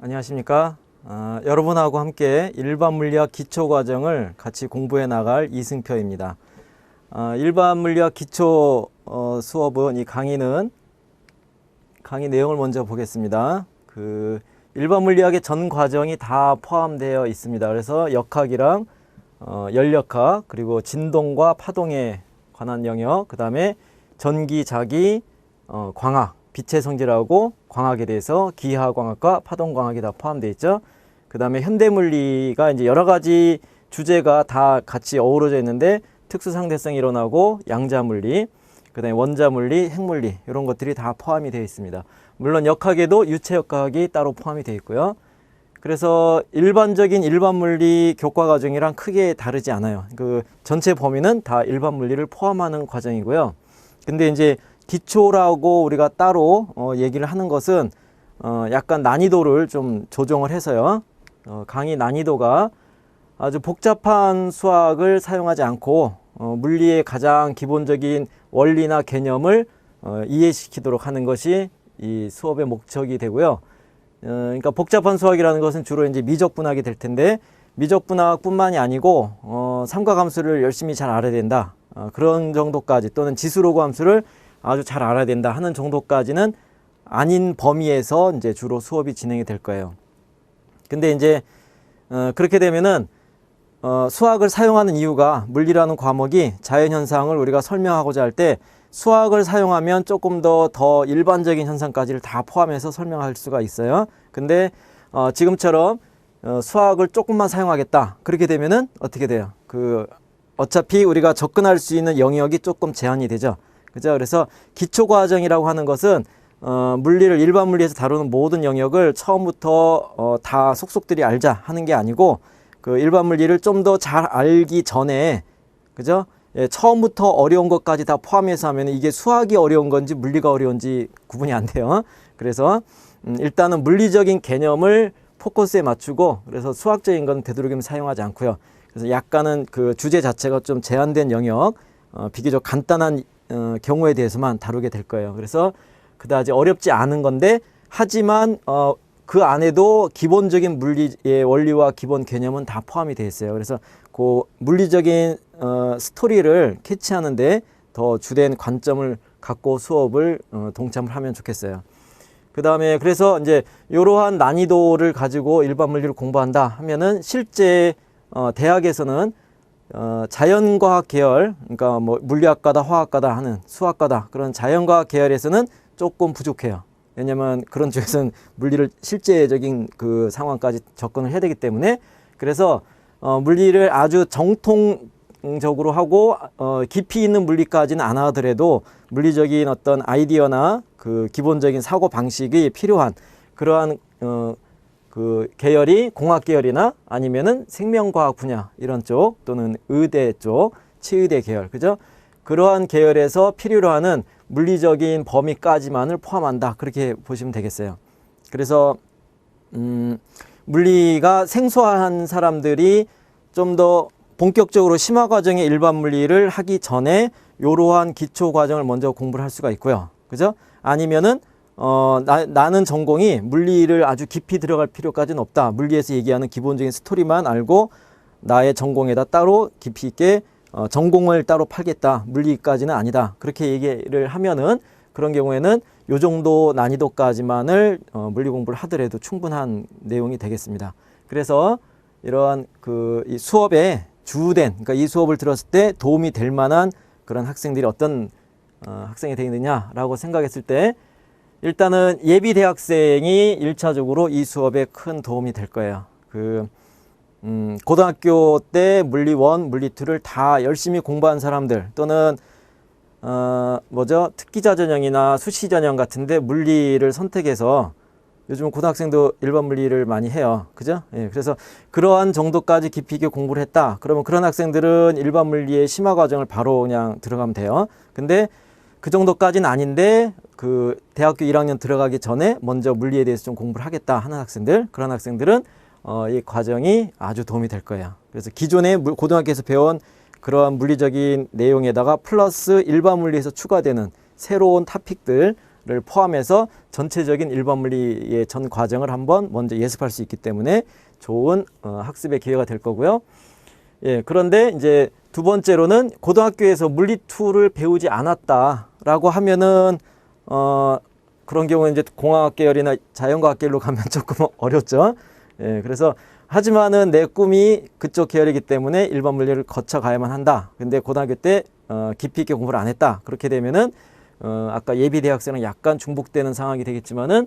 안녕하십니까. 여러분하고 함께 일반 물리학 기초 과정을 같이 공부해 나갈 이승표입니다. 일반 물리학 기초 수업은 이 강의 내용을 먼저 보겠습니다. 일반 물리학의 전 과정이 다 포함되어 있습니다. 그래서 역학이랑 열역학, 그리고 진동과 파동에 관한 영역, 그 다음에 전기, 자기, 광학, 빛의 성질하고 광학에 대해서 기하광학과 파동광학이 다 포함되어 있죠. 그 다음에 현대물리가 이제 여러 가지 주제가 다 같이 어우러져 있는데 특수상대성 이론하고 양자물리, 그 다음에 원자물리, 핵물리 이런 것들이 다 포함이 되어 있습니다. 물론 역학에도 유체역학이 따로 포함이 되어 있고요. 그래서 일반적인 일반물리 교과과정이랑 크게 다르지 않아요. 전체 범위는 다 일반물리를 포함하는 과정이고요. 근데 이제 기초라고 우리가 따로 얘기를 하는 것은 약간 난이도를 좀 조정을 해서요. 강의 난이도가 아주 복잡한 수학을 사용하지 않고 물리의 가장 기본적인 원리나 개념을 이해시키도록 하는 것이 이 수업의 목적이 되고요. 그러니까 복잡한 수학이라는 것은 주로 이제 미적분학이 될 텐데, 미적분학뿐만이 아니고 삼각함수를 열심히 잘 알아야 된다, 그런 정도까지, 또는 지수로그 함수를 아주 잘 알아야 된다 하는 정도까지는 아닌 범위에서 이제 주로 수업이 진행이 될 거예요. 근데 이제 그렇게 되면은 수학을 사용하는 이유가, 물리라는 과목이 자연현상을 우리가 설명하고자 할 때 수학을 사용하면 조금 더 일반적인 현상까지를 다 포함해서 설명할 수가 있어요. 근데 지금처럼 수학을 조금만 사용하겠다, 그렇게 되면은 어떻게 돼요? 어차피 우리가 접근할 수 있는 영역이 조금 제한이 되죠. 그죠? 그래서 기초과정이라고 하는 것은 물리를, 일반 물리에서 다루는 모든 영역을 처음부터 다 속속들이 알자 하는 게 아니고, 일반 물리를 좀 더 잘 알기 전에, 그죠? 예, 처음부터 어려운 것까지 다 포함해서 하면 이게 수학이 어려운 건지 물리가 어려운지 구분이 안 돼요. 그래서 일단은 물리적인 개념을 포커스에 맞추고, 그래서 수학적인 건 되도록이면 사용하지 않고요. 그래서 약간은 주제 자체가 좀 제한된 영역, 비교적 간단한 경우에 대해서만 다루게 될 거예요. 그래서 그다지 어렵지 않은 건데, 하지만 그 안에도 기본적인 물리의 원리와 기본 개념은 다 포함이 되어 있어요. 그래서 물리적인 스토리를 캐치하는데 더 주된 관점을 갖고 수업을 동참을 하면 좋겠어요. 그 다음에 그래서 이제 이러한 난이도를 가지고 일반 물리를 공부한다 하면은, 실제 대학에서는 자연과학 계열, 그러니까 뭐 물리학과다, 화학과다 하는, 수학과다, 그런 자연과학 계열에서는 조금 부족해요. 왜냐면 그런 쪽에서는 물리를 실제적인 상황까지 접근을 해야 되기 때문에. 그래서 물리를 아주 정통적으로 하고 깊이 있는 물리까지는 안 하더라도 물리적인 어떤 아이디어나 기본적인 사고 방식이 필요한 그러한 계열이 공학 계열이나 아니면은 생명과학 분야 이런 쪽, 또는 의대 쪽, 치의대 계열, 그죠? 그러한 계열에서 필요로 하는 물리적인 범위까지만을 포함한다, 그렇게 보시면 되겠어요. 그래서 물리가 생소한 사람들이 좀 더 본격적으로 심화 과정의 일반 물리를 하기 전에 이러한 기초 과정을 먼저 공부를 할 수가 있고요. 그죠? 아니면은 나는 전공이 물리를 아주 깊이 들어갈 필요까지는 없다, 물리에서 얘기하는 기본적인 스토리만 알고 나의 전공에다 따로 깊이 있게 전공을 따로 팔겠다, 물리까지는 아니다, 그렇게 얘기를 하면은, 그런 경우에는 요 정도 난이도까지만을 물리 공부를 하더라도 충분한 내용이 되겠습니다. 그래서 이러한 이 수업에 주된, 그러니까 이 수업을 들었을 때 도움이 될 만한 그런 학생들이 어떤 학생이 되겠느냐라고 생각했을 때, 일단은 예비 대학생이 1차적으로 이 수업에 큰 도움이 될 거예요. 고등학교 때 물리 1, 물리 2를 다 열심히 공부한 사람들, 또는 특기자 전형이나 수시 전형 같은데 물리를 선택해서, 요즘 고등학생도 일반 물리를 많이 해요. 그죠? 예, 그래서 그러한 정도까지 깊이 있게 공부를 했다, 그러면 그런 학생들은 일반 물리의 심화 과정을 바로 그냥 들어가면 돼요. 근데 그 정도까지는 아닌데 대학교 1학년 들어가기 전에 먼저 물리에 대해서 좀 공부를 하겠다 하는 학생들, 그런 학생들은 이 과정이 아주 도움이 될 거예요. 그래서 기존에 고등학교에서 배운 그러한 물리적인 내용에다가 플러스 일반 물리에서 추가되는 새로운 토픽들, 를 포함해서 전체적인 일반 물리의 전 과정을 한번 먼저 예습할 수 있기 때문에 좋은 학습의 기회가 될 거고요. 예, 그런데 이제 두 번째로는 고등학교에서 물리2를 배우지 않았다라고 하면은 그런 경우에 이제 공학학 계열이나 자연과학 계열로 가면 조금 어렵죠. 예, 그래서 하지만은 내 꿈이 그쪽 계열이기 때문에 일반 물리를 거쳐 가야만 한다. 근데 고등학교 때 깊이 있게 공부를 안 했다. 그렇게 되면은 아까 예비 대학생은 약간 중복되는 상황이 되겠지만은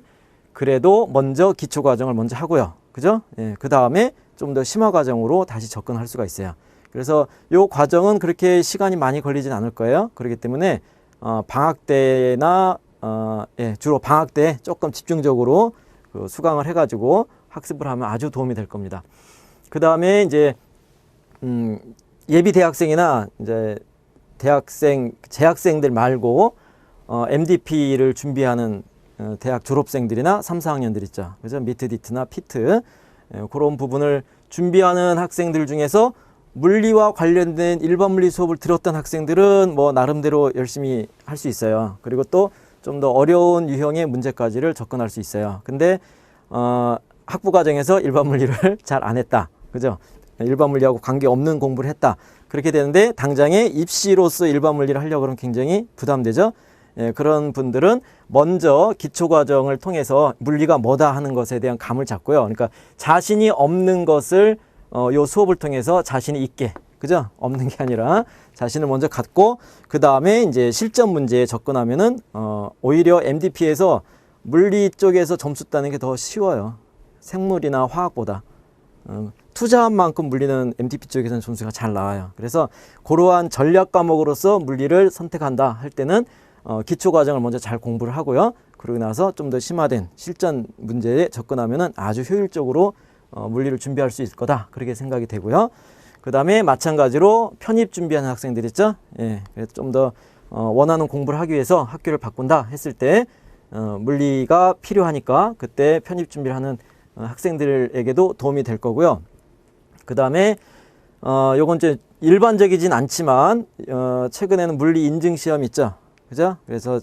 그래도 먼저 기초 과정을 먼저 하고요. 그죠? 예, 그 다음에 좀 더 심화 과정으로 다시 접근할 수가 있어요. 그래서 요 과정은 그렇게 시간이 많이 걸리진 않을 거예요. 그렇기 때문에 방학 때나 예, 주로 방학 때 조금 집중적으로 그 수강을 해가지고 학습을 하면 아주 도움이 될 겁니다. 그 다음에 이제 예비 대학생이나 이제 재학생들 말고 MDP를 준비하는 대학 졸업생들이나 3, 4학년들 있죠. 그죠? 미트, 디트나 피트. 그런 부분을 준비하는 학생들 중에서 물리와 관련된 일반 물리 수업을 들었던 학생들은 뭐 나름대로 열심히 할 수 있어요. 그리고 또 좀 더 어려운 유형의 문제까지를 접근할 수 있어요. 근데 학부 과정에서 일반 물리를 잘 안 했다. 그죠? 일반 물리하고 관계없는 공부를 했다. 그렇게 되는데 당장에 입시로서 일반 물리를 하려고 하면 굉장히 부담되죠. 예, 그런 분들은 먼저 기초과정을 통해서 물리가 뭐다 하는 것에 대한 감을 잡고요. 그러니까 자신이 없는 것을 요 수업을 통해서 자신이 있게, 그죠? 없는 게 아니라 자신을 먼저 갖고 그 다음에 이제 실전 문제에 접근하면은 오히려 MDP에서 물리 쪽에서 점수 따는 게 더 쉬워요. 생물이나 화학보다. 투자한 만큼 물리는 MDP 쪽에서는 점수가 잘 나와요. 그래서 그러한 전략 과목으로서 물리를 선택한다 할 때는 기초 과정을 먼저 잘 공부를 하고요. 그러고 나서 좀 더 심화된 실전 문제에 접근하면은 아주 효율적으로 물리를 준비할 수 있을 거다. 그렇게 생각이 되고요. 그 다음에 마찬가지로 편입 준비하는 학생들 있죠. 예, 그래서 좀 더 원하는 공부를 하기 위해서 학교를 바꾼다 했을 때 물리가 필요하니까 그때 편입 준비를 하는 학생들에게도 도움이 될 거고요. 그 다음에 요건 이제 일반적이진 않지만 최근에는 물리 인증 시험 있죠. 그죠? 그래서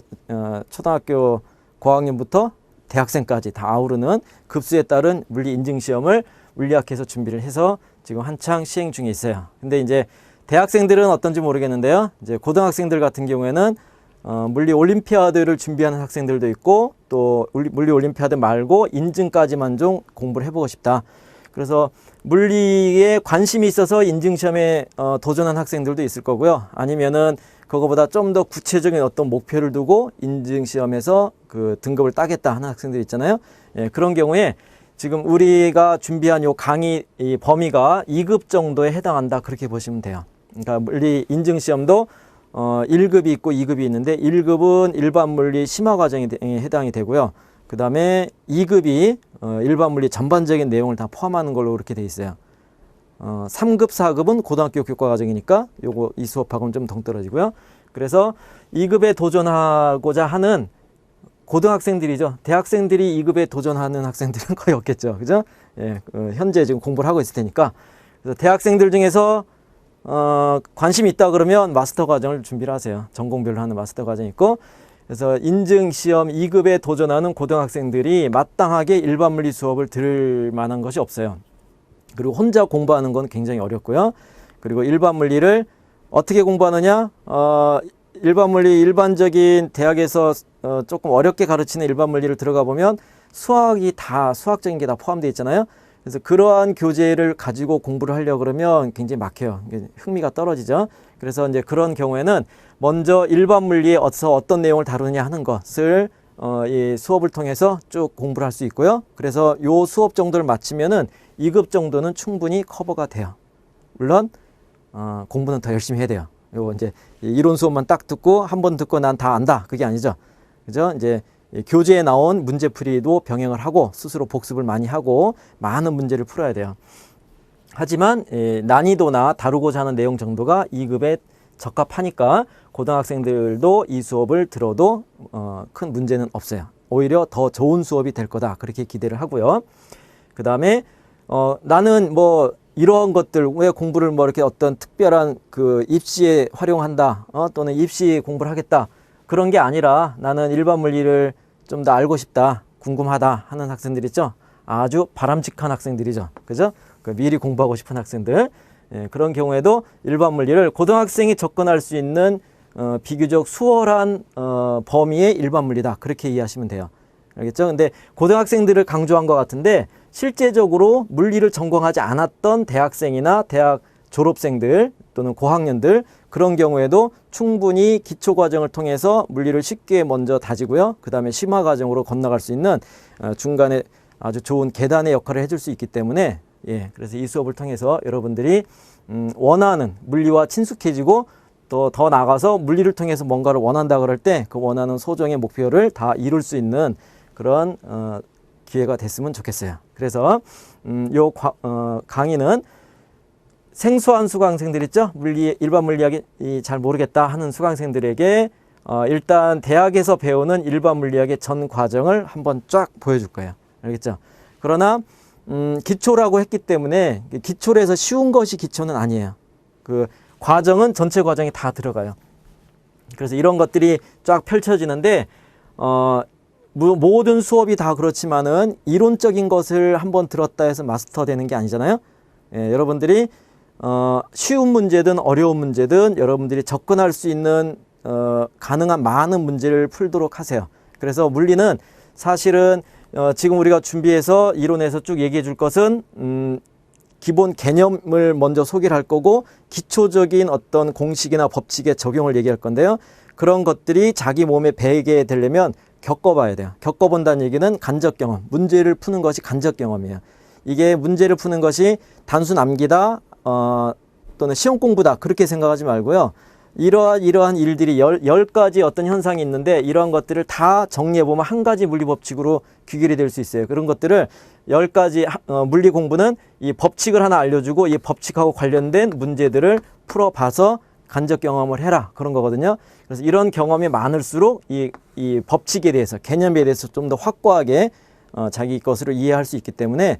초등학교 고학년부터 대학생까지 다 아우르는 급수에 따른 물리 인증 시험을 물리학회에서 준비를 해서 지금 한창 시행 중에 있어요. 근데 이제 대학생들은 어떤지 모르겠는데요. 이제 고등학생들 같은 경우에는 물리 올림피아드를 준비하는 학생들도 있고 또 물리 올림피아드 말고 인증까지만 좀 공부를 해보고 싶다. 그래서 물리에 관심이 있어서 인증시험에 도전한 학생들도 있을 거고요. 아니면은 그거보다 좀 더 구체적인 어떤 목표를 두고 인증시험에서 그 등급을 따겠다 하는 학생들 있잖아요. 예, 그런 경우에 지금 우리가 준비한 요 강의 이 범위가 2급 정도에 해당한다. 그렇게 보시면 돼요. 그러니까 물리 인증시험도 1급이 있고 2급이 있는데 1급은 일반 물리 심화 과정에 해당이 되고요. 그 다음에 2급이 일반 물리 전반적인 내용을 다 포함하는 걸로 그렇게 돼 있어요. 3급, 4급은 고등학교 교과 과정이니까 요거 이 수업하고는 좀 동떨어지고요. 그래서 2급에 도전하고자 하는 고등학생들이죠. 대학생들이 2급에 도전하는 학생들은 거의 없겠죠. 그죠? 예, 현재 지금 공부를 하고 있을 테니까. 그래서 대학생들 중에서 관심이 있다 그러면 마스터 과정을 준비를 하세요. 전공별로 하는 마스터 과정이 있고, 그래서 인증시험 2급에 도전하는 고등학생들이 마땅하게 일반 물리 수업을 들을 만한 것이 없어요. 그리고 혼자 공부하는 건 굉장히 어렵고요. 그리고 일반 물리를 어떻게 공부하느냐? 일반 물리 일반적인 대학에서 조금 어렵게 가르치는 일반 물리를 들어가 보면 수학적인 게 다 포함되어 있잖아요. 그래서 그러한 교재를 가지고 공부를 하려고 그러면 굉장히 막혀요. 흥미가 떨어지죠. 그래서 이제 그런 경우에는 먼저 일반 물리에 어떤 내용을 다루느냐 하는 것을 이 수업을 통해서 쭉 공부를 할 수 있고요. 그래서 요 수업 정도를 마치면은 2급 정도는 충분히 커버가 돼요. 물론 공부는 더 열심히 해야 돼요. 요 이제 이론 수업만 딱 듣고 한 번 듣고 난 다 안다. 그게 아니죠. 그죠? 이제 교재에 나온 문제풀이도 병행을 하고 스스로 복습을 많이 하고 많은 문제를 풀어야 돼요. 하지만 난이도나 다루고자 하는 내용 정도가 2급에 적합하니까 고등학생들도 이 수업을 들어도 큰 문제는 없어요. 오히려 더 좋은 수업이 될 거다. 그렇게 기대를 하고요. 그 다음에 나는 뭐 이러한 것들 왜 공부를 뭐 이렇게 어떤 특별한 그 입시에 활용한다 또는 입시 공부를 하겠다 그런 게 아니라 나는 일반 물리를 좀 더 알고 싶다, 궁금하다 하는 학생들 있죠. 아주 바람직한 학생들이죠. 그죠? 미리 공부하고 싶은 학생들. 예, 그런 경우에도 일반 물리를 고등학생이 접근할 수 있는 비교적 수월한 범위의 일반 물리다. 그렇게 이해하시면 돼요. 알겠죠? 근데 고등학생들을 강조한 것 같은데 실제적으로 물리를 전공하지 않았던 대학생이나 대학 졸업생들 또는 고학년들 그런 경우에도 충분히 기초과정을 통해서 물리를 쉽게 먼저 다지고요. 그 다음에 심화과정으로 건너갈 수 있는 중간에 아주 좋은 계단의 역할을 해줄 수 있기 때문에 예, 그래서 이 수업을 통해서 여러분들이 원하는 물리와 친숙해지고 또 더 나아가서 물리를 통해서 뭔가를 원한다 그럴 때 그 원하는 소정의 목표를 다 이룰 수 있는 그런 기회가 됐으면 좋겠어요. 그래서 요 강의는 생소한 수강생들 있죠? 일반 물리학이 잘 모르겠다 하는 수강생들에게 일단 대학에서 배우는 일반 물리학의 전 과정을 한번 쫙 보여줄 거예요. 알겠죠? 그러나 기초라고 했기 때문에 기초로 해서 쉬운 것이 기초는 아니에요. 그 과정은 전체 과정이 다 들어가요. 그래서 이런 것들이 쫙 펼쳐지는데 모든 수업이 다 그렇지만은 이론적인 것을 한번 들었다 해서 마스터 되는 게 아니잖아요. 예, 여러분들이 쉬운 문제든 어려운 문제든 여러분들이 접근할 수 있는 가능한 많은 문제를 풀도록 하세요. 그래서 물리는 사실은 지금 우리가 준비해서 이론에서 쭉 얘기해 줄 것은 기본 개념을 먼저 소개를 할 거고 기초적인 어떤 공식이나 법칙의 적용을 얘기할 건데요. 그런 것들이 자기 몸에 배게 되려면 겪어봐야 돼요. 겪어본다는 얘기는 간접 경험, 문제를 푸는 것이 간접 경험이에요. 이게 문제를 푸는 것이 단순 암기다 또는 시험 공부다 그렇게 생각하지 말고요. 이러한 일들이 10가지 어떤 현상이 있는데 이러한 것들을 다 정리해보면 한 가지 물리법칙으로 귀결이 될 수 있어요. 그런 것들을 10가지 물리 공부는 이 법칙을 하나 알려주고 이 법칙하고 관련된 문제들을 풀어봐서 간접 경험을 해라 그런 거거든요. 그래서 이런 경험이 많을수록 이 법칙에 대해서 개념에 대해서 좀 더 확고하게 자기 것으로 이해할 수 있기 때문에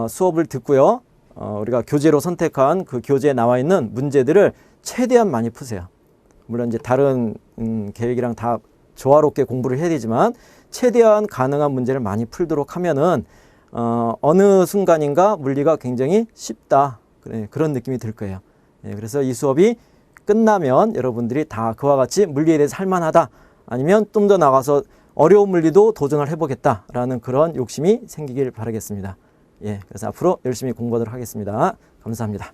수업을 듣고요. 우리가 교재로 선택한 그 교재에 나와 있는 문제들을 최대한 많이 푸세요. 물론 이제 다른 계획이랑 다 조화롭게 공부를 해야 되지만 최대한 가능한 문제를 많이 풀도록 하면은 어느 순간인가 물리가 굉장히 쉽다 그런 느낌이 들 거예요. 예, 그래서 이 수업이 끝나면 여러분들이 다 그와 같이 물리에 대해서 할만하다 아니면 좀 더 나가서 어려운 물리도 도전을 해보겠다라는 그런 욕심이 생기길 바라겠습니다. 예, 그래서 앞으로 열심히 공부하도록 하겠습니다. 감사합니다.